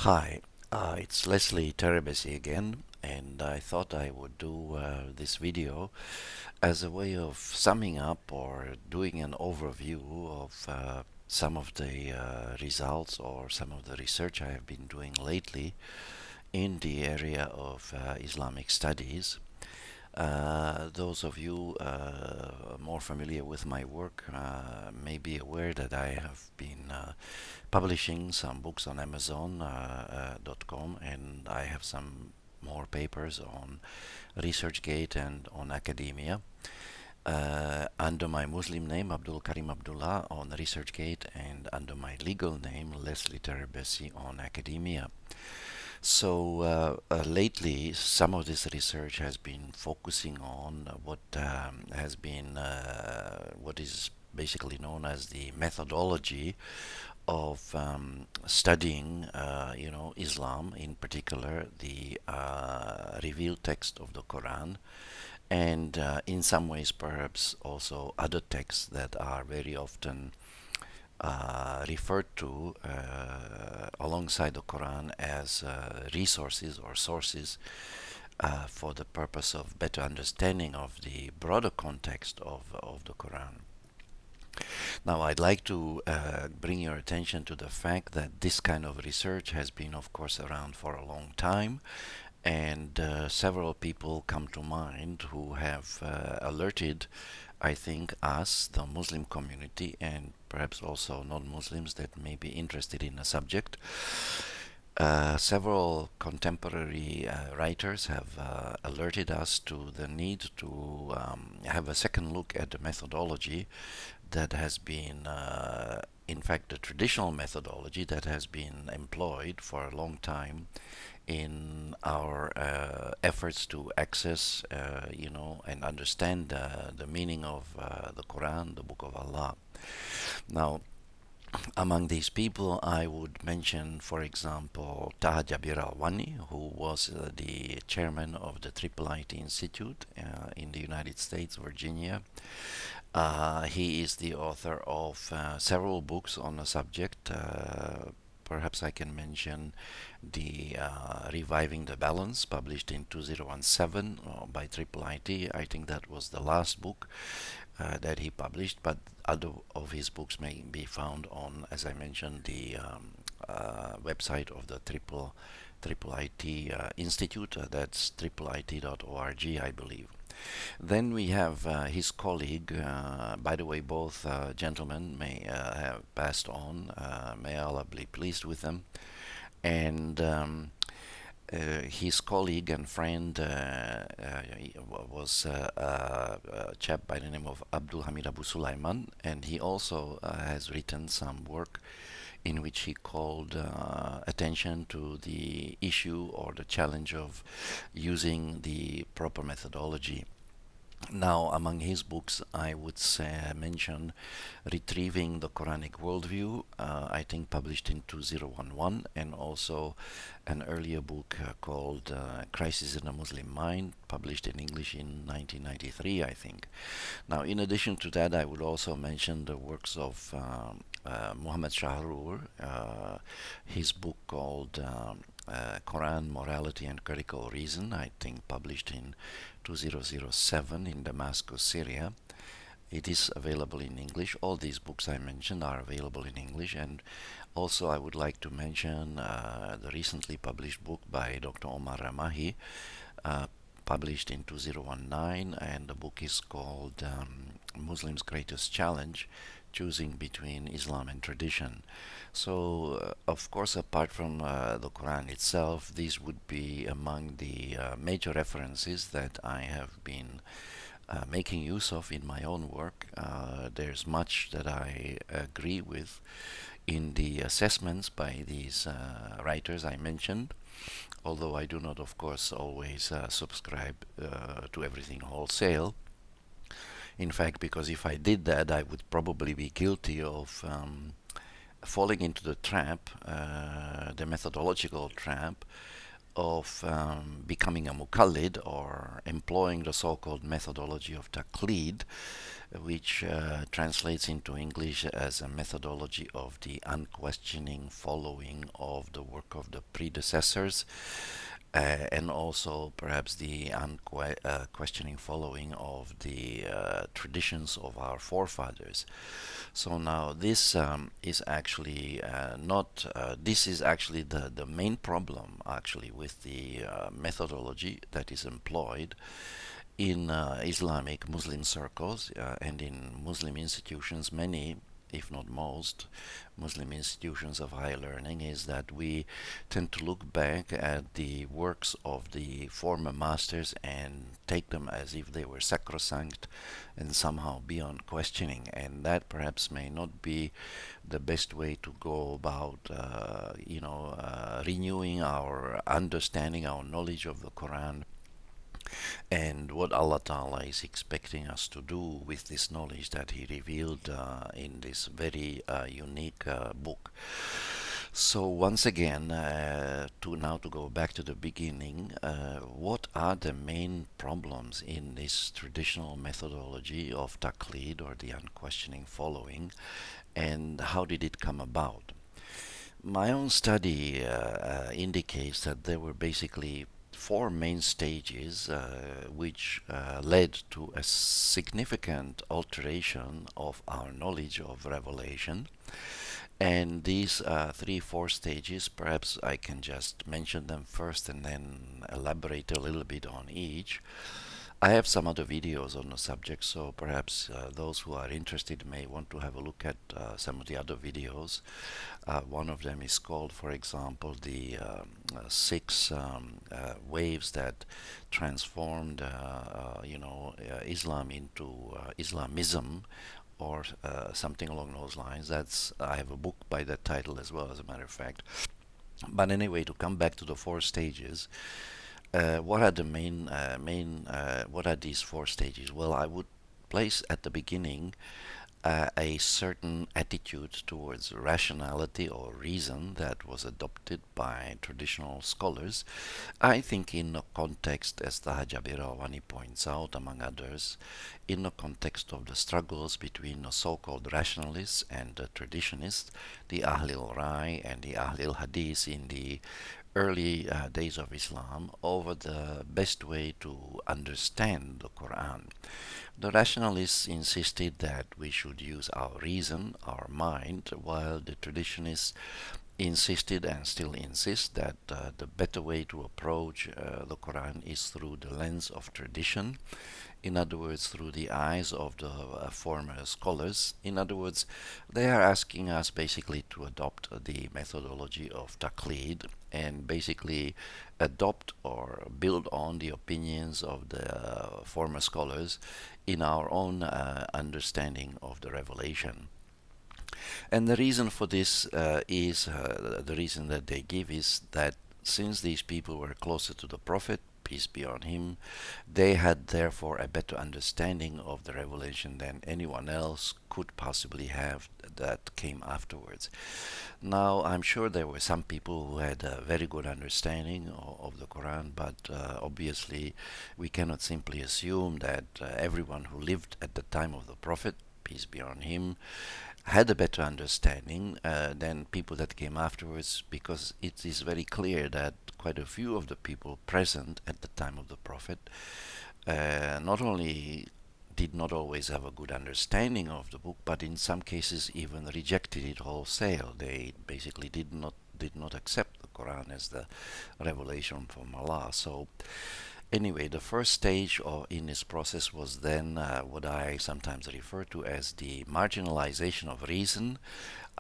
Hi, it's Leslie Terebesi again, and I thought I would do this video as a way of summing up or doing an overview of some of the results or some of the research I have been doing lately in the area of Islamic studies. Those of you more familiar with my work may be aware that I have been publishing some books on Amazon.com, and I have some more papers on ResearchGate and on academia. Under my Muslim name, Abdul Karim Abdullah, on ResearchGate, and under my legal name, Leslie Terebesi, on academia. So lately, some of this research has been focusing on what is basically known as the methodology of studying, Islam, in particular the revealed text of the Quran, and in some ways perhaps also other texts that are very often referred to alongside the Quran as resources or sources for the purpose of better understanding of the broader context of the Quran. Now, I'd like to bring your attention to the fact that this kind of research has been, of course, around for a long time, and several people come to mind who have alerted, I think, us, the Muslim community, and perhaps also non-Muslims that may be interested in the subject. Several contemporary writers have alerted us to the need to have a second look at the methodology that has been, in fact, the traditional methodology that has been employed for a long time in our efforts to access, and understand the meaning of the Quran, the Book of Allah. Now, among these people, I would mention, for example, Taha Jabir Alwani, who was the chairman of the IIIT Institute in the United States, Virginia. He is the author of several books on the subject. Perhaps I can mention the Reviving the Balance, published in 2017 by IIIT. I think that was the last book that he published, but other of his books may be found on, as I mentioned, the website of the IIIT Institute. That's IIIT.org, I believe. Then we have his colleague. By the way, both gentlemen may have passed on. May Allah be pleased with them. And his colleague and friend was a chap by the name of Abdul Hamid AbuSulayman, and he also has written some work in which he called attention to the issue or the challenge of using the proper methodology. Now, among his books, I would mention Retrieving the Quranic Worldview, I think published in 2011, and also an earlier book called Crisis in the Muslim Mind, published in English in 1993, I think. Now, in addition to that, I would also mention the works of Muhammad Shahrur, his book called Quran, Morality and Critical Reason, I think published in 2007 in Damascus, Syria. It is available in English. All these books I mentioned are available in English, and also I would like to mention the recently published book by Dr. Omar Ramahi, published in 2019, and the book is called Muslims' Greatest Challenge, Choosing Between Islam and Tradition. So, of course, apart from the Quran itself, these would be among the major references that I have been making use of in my own work. There's much that I agree with in the assessments by these writers I mentioned, although I do not, of course, always subscribe to everything wholesale. In fact, because if I did that, I would probably be guilty of falling into the trap, the methodological trap, of becoming a muqallid, or employing the so-called methodology of taqlid, which translates into English as a methodology of the unquestioning following of the work of the predecessors, and also perhaps the questioning following of the traditions of our forefathers. So now this is actually not, this is actually the main problem actually with the methodology that is employed in Islamic Muslim circles and in Muslim institutions. Many, if not most, Muslim institutions of higher learning, is that we tend to look back at the works of the former masters and take them as if they were sacrosanct and somehow beyond questioning, and that perhaps may not be the best way to go about renewing our understanding, our knowledge of the Quran, and what Allah Ta'ala is expecting us to do with this knowledge that He revealed in this very unique book. So once again, to go back to the beginning, what are the main problems in this traditional methodology of taqlid, or the unquestioning following, and how did it come about? My own study indicates that there were basically four main stages which led to a significant alteration of our knowledge of revelation. And these four stages, perhaps I can just mention them first and then elaborate a little bit on each. I have some other videos on the subject, so perhaps those who are interested may want to have a look at some of the other videos. One of them is called, for example, the six waves that transformed, Islam into Islamism, or something along those lines. I have a book by that title as well, as a matter of fact. But anyway, to come back to the four stages, what are the what are these four stages? Well, I would place at the beginning a certain attitude towards rationality or reason that was adopted by traditional scholars. I think in a context, as the Alwani points out, among others, in the context of the struggles between the so-called rationalists and the traditionists, the Ahlul Rai and the Ahlul Hadith, in the early days of Islam, over the best way to understand the Quran. The rationalists insisted that we should use our reason, our mind, while the traditionists insisted and still insist that the better way to approach the Quran is through the lens of tradition. In other words, through the eyes of the former scholars. In other words, they are asking us basically to adopt the methodology of taqlid and basically adopt or build on the opinions of the former scholars in our own understanding of the revelation. And the reason for this the reason that they give is that since these people were closer to the Prophet, peace be on him, they had therefore a better understanding of the revelation than anyone else could possibly have that came afterwards. Now, I'm sure there were some people who had a very good understanding of the Quran, but obviously we cannot simply assume that everyone who lived at the time of the Prophet, peace be on him, had a better understanding than people that came afterwards, because it is very clear that quite a few of the people present at the time of the Prophet not only did not always have a good understanding of the book, but in some cases even rejected it wholesale. They basically did not accept the Quran as the revelation from Allah. So anyway, the first stage in this process was then what I sometimes refer to as the marginalization of reason.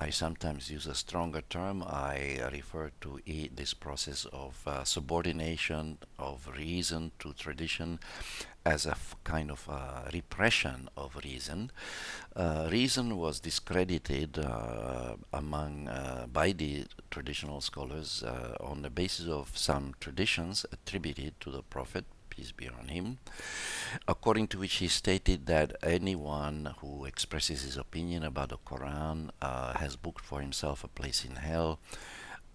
I sometimes use a stronger term. I refer to this process of subordination of reason to tradition as a kind of repression of reason. Reason was discredited by the traditional scholars on the basis of some traditions attributed to the Prophet, peace be on him, according to which he stated that anyone who expresses his opinion about the Quran has booked for himself a place in hell,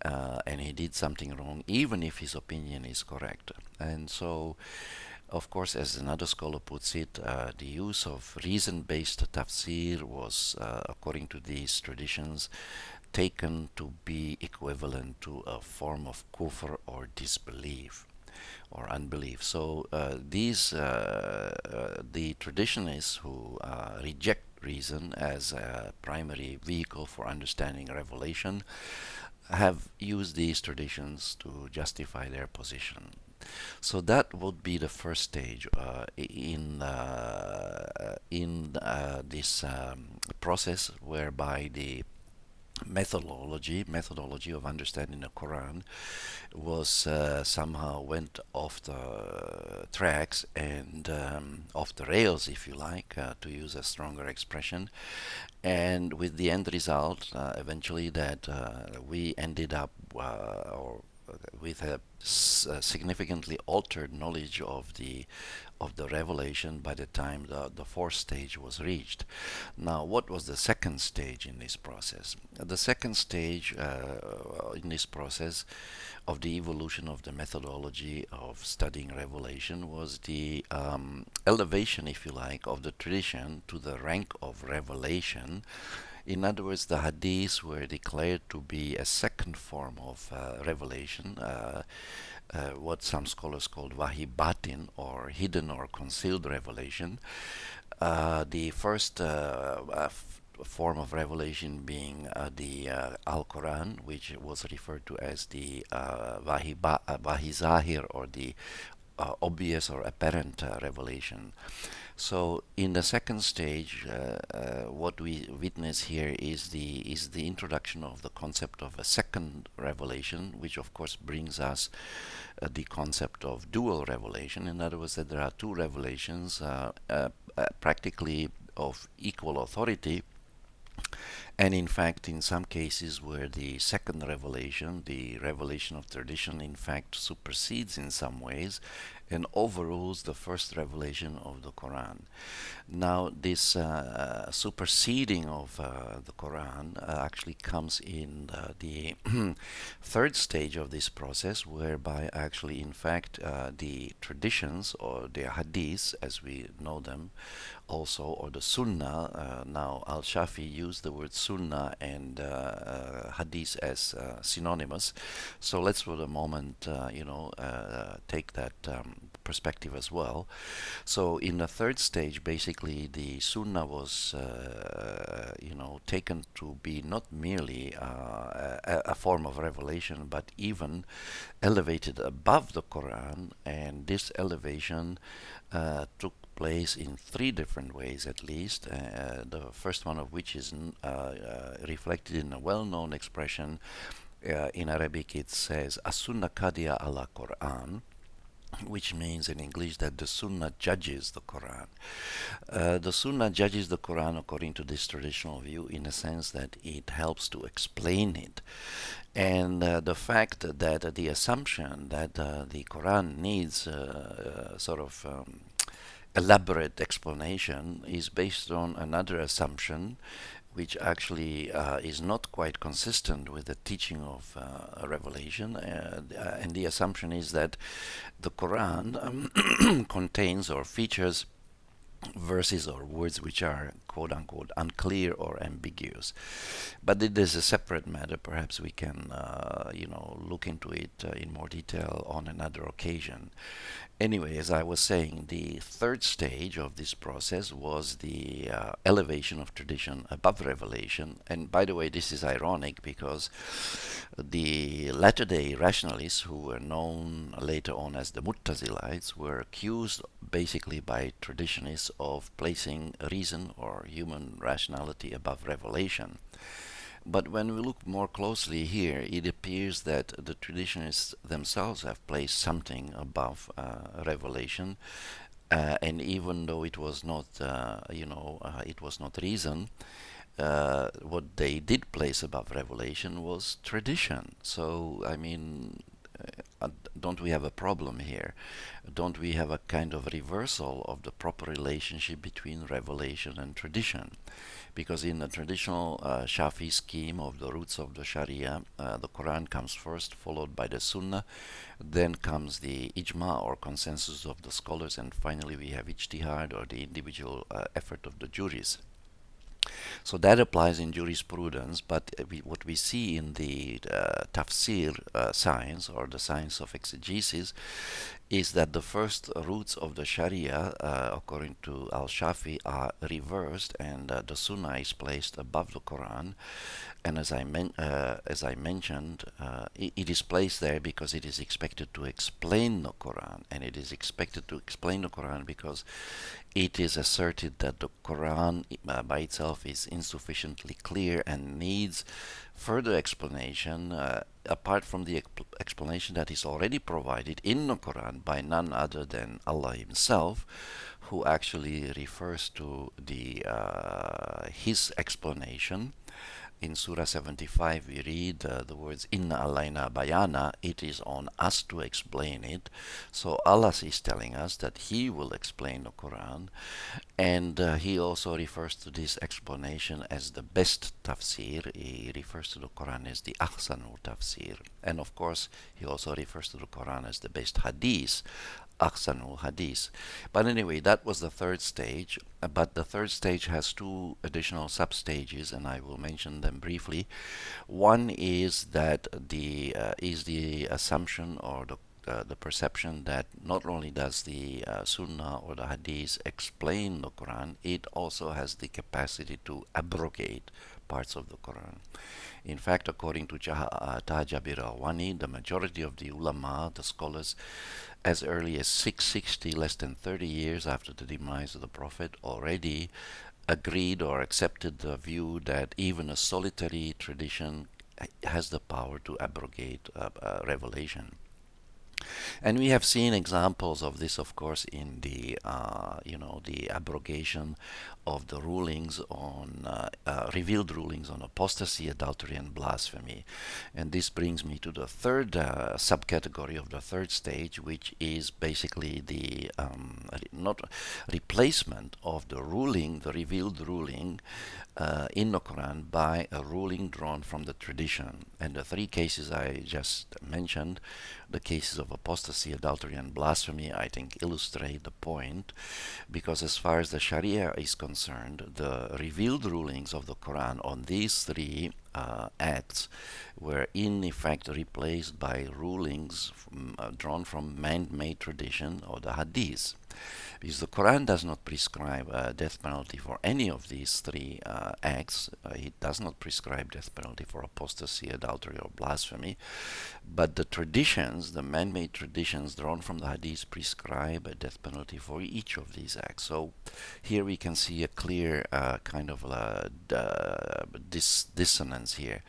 and he did something wrong, even if his opinion is correct. And so, of course, as another scholar puts it, the use of reason-based tafsir was, according to these traditions, taken to be equivalent to a form of kufr or disbelief or unbelief. So the traditionalists who reject reason as a primary vehicle for understanding revelation have used these traditions to justify their position. So that would be the first stage in this process, whereby the methodology of understanding the Quran was somehow went off the tracks and off the rails, if you like, to use a stronger expression, and with the end result eventually that we ended up or with a significantly altered knowledge of the revelation by the time the fourth stage was reached. Now, what was the second stage in this process? The second stage in this process of the evolution of the methodology of studying revelation was the elevation, if you like, of the tradition to the rank of revelation. In other words, the hadiths were declared to be a second form of revelation, what some scholars called wahi batin, or hidden or concealed revelation. The first form of revelation being the Al-Quran, which was referred to as the wahi zahir, or the obvious or apparent revelation. So in the second stage, what we witness here is the introduction of the concept of a second revelation, which of course brings us the concept of dual revelation. In other words, that there are two revelations practically of equal authority, and in fact, in some cases where the second revelation, the revelation of tradition, in fact supersedes in some ways and overrules the first revelation of the Quran. Now, this superseding of the Quran actually comes in the third stage of this process, whereby actually, in fact, the traditions, or the hadiths as we know them also, or the sunnah, now Al-Shafi used the word sunnah and hadith as synonymous. So let's for the moment, take that perspective as well. So in the third stage, basically, the sunnah was, taken to be not merely a form of revelation, but even elevated above the Quran, and this elevation took place in three different ways, at least. The first one of which is reflected in a well-known expression. In Arabic it says as-sunnah qadiya ala Qur'an, which means in English that the Sunnah judges the Quran. The Sunnah judges the Quran according to this traditional view, in a sense that it helps to explain it. And the fact that the assumption that the Quran needs elaborate explanation is based on another assumption, which actually is not quite consistent with the teaching of Revelation. And the assumption is that the Quran contains or features verses or words which are quote-unquote unclear or ambiguous. But it is a separate matter. Perhaps we can look into it in more detail on another occasion. Anyway, as I was saying, the third stage of this process was the elevation of tradition above revelation. And by the way, this is ironic because the latter-day rationalists, who were known later on as the Mu'tazilites, were accused basically by traditionalists of placing reason or human rationality above revelation. But when we look more closely here, it appears that the traditionalists themselves have placed something above revelation, and even though it was not, it was not reason, what they did place above revelation was tradition. So, I mean, don't we have a problem here? Don't we have a kind of reversal of the proper relationship between revelation and tradition? Because in the traditional Shafi scheme of the roots of the Sharia, the Quran comes first, followed by the Sunnah, then comes the ijma or consensus of the scholars, and finally we have ijtihad or the individual effort of the juries. So that applies in jurisprudence, but what we see in the tafsir science or the science of exegesis is that the first roots of the Sharia, according to Al-Shafi, are reversed, and the Sunnah is placed above the Quran. And as I mentioned, it is placed there because it is expected to explain the Quran, and it is expected to explain the Quran because it is asserted that the Quran by itself is insufficiently clear and needs further explanation apart from the explanation that is already provided in the Quran by none other than Allah Himself, who actually refers to His explanation. In Surah 75 we read the words Inna alayna bayana, it is on us to explain it. So Allah is telling us that He will explain the Quran, and He also refers to this explanation as the best tafsir. He refers to the Quran as the ahsanu tafsir, and of course He also refers to the Quran as the best hadith, ahsanul hadith. But anyway, that was the third stage. But the third stage has two additional sub-stages, and I will mention them briefly. One is that the assumption or the perception that not only does the Sunnah or the Hadith explain the Quran, it also has the capacity to abrogate parts of the Quran. In fact, according to Tajabir Alwani, the majority of the ulama, the scholars, as early as 660, less than 30 years after the demise of the Prophet, already agreed or accepted the view that even a solitary tradition has the power to abrogate revelation. And we have seen examples of this, of course, in the the abrogation of the rulings on revealed rulings on apostasy, adultery, and blasphemy. And this brings me to the third subcategory of the third stage, which is basically the not replacement of the ruling, the revealed ruling in the Quran by a ruling drawn from the tradition. And the three cases I just mentioned, the cases of apostasy, adultery, and blasphemy, I think illustrate the point, because as far as the Sharia is concerned, the revealed rulings of the Quran on these three acts were in effect replaced by rulings drawn from man-made tradition or the hadith. Because the Quran does not prescribe a death penalty for any of these three acts. It does not prescribe death penalty for apostasy, adultery, or blasphemy. But the traditions, the man-made traditions drawn from the hadith, prescribe a death penalty for each of these acts. So here we can see a clear kind of dissonance here.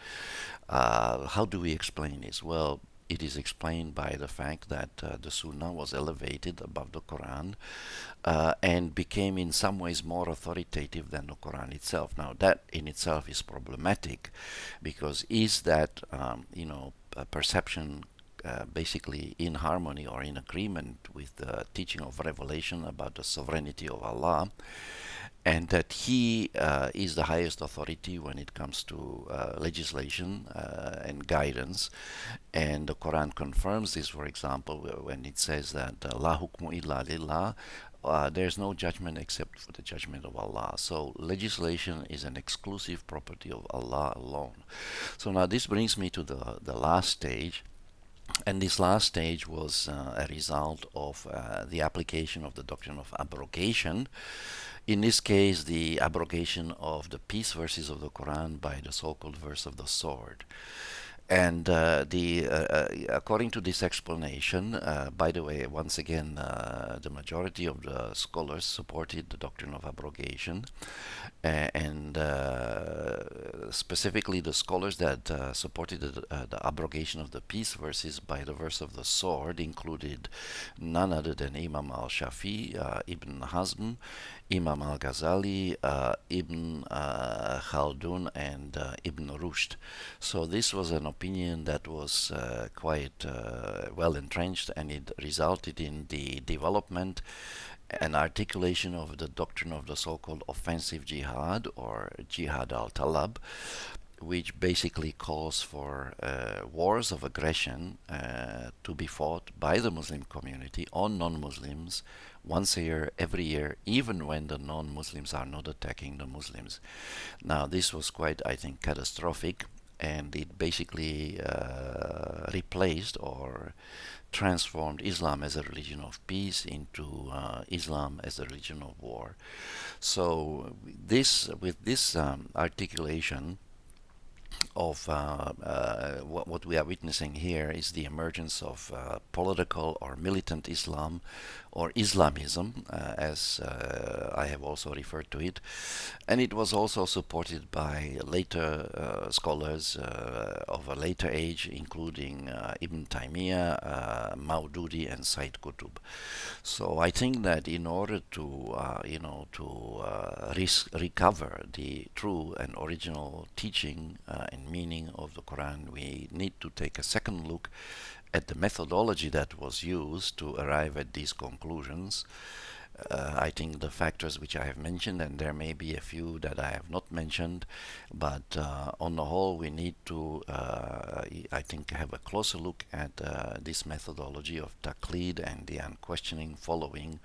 How do we explain this? Well, it is explained by the fact that the Sunnah was elevated above the Quran and became in some ways more authoritative than the Quran itself. Now that in itself is problematic, because is that a perception basically in harmony or in agreement with the teaching of revelation about the sovereignty of Allah, and that He is the highest authority when it comes to legislation and guidance. And the Quran confirms this, for example, when it says that La hukmu illa lillah, there's no judgment except for the judgment of Allah. So legislation is an exclusive property of Allah alone. So now this brings me to the last stage. And this last stage was a result of the application of the doctrine of abrogation. In this case, the abrogation of the peace verses of the Quran by the so-called verse of the sword. And according to this explanation, by the way, once again, the majority of the scholars supported the doctrine of abrogation, and specifically the scholars that supported the abrogation of the peace verses by the verse of the sword included none other than Imam al-Shafi, Ibn Hazm, Imam al-Ghazali, Ibn Khaldun, and Ibn Rushd. So this was an opinion that was quite well entrenched, and it resulted in the development and articulation of the doctrine of the so-called offensive jihad, or jihad al-talab, which basically calls for wars of aggression to be fought by the Muslim community on non-Muslims once a year, every year, even when the non-Muslims are not attacking the Muslims. Now, this was quite, I think, catastrophic, and it basically replaced or transformed Islam as a religion of peace into Islam as a religion of war. So with this articulation of what we are witnessing here is the emergence of political or militant Islam, or Islamism, as I have also referred to it. And it was also supported by later scholars of a later age, including Ibn Taymiyyah, Maududi, and Said Qutb. So I think that in order to recover the true and original teaching and meaning of the Quran, we need to take a second look at the methodology that was used to arrive at these conclusions. I think the factors which I have mentioned, and there may be a few that I have not mentioned, but on the whole we need to, I think, have a closer look at this methodology of taqlid and the unquestioning following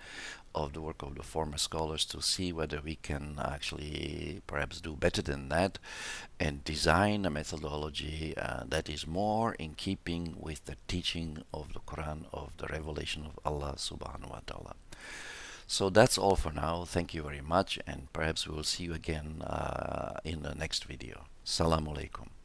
of the work of the former scholars, to see whether we can actually perhaps do better than that and design a methodology that is more in keeping with the teaching of the Quran, of the revelation of Allah subhanahu wa ta'ala. So that's all for now. Thank you very much, and perhaps we will see you again in the next video. Assalamu alaikum.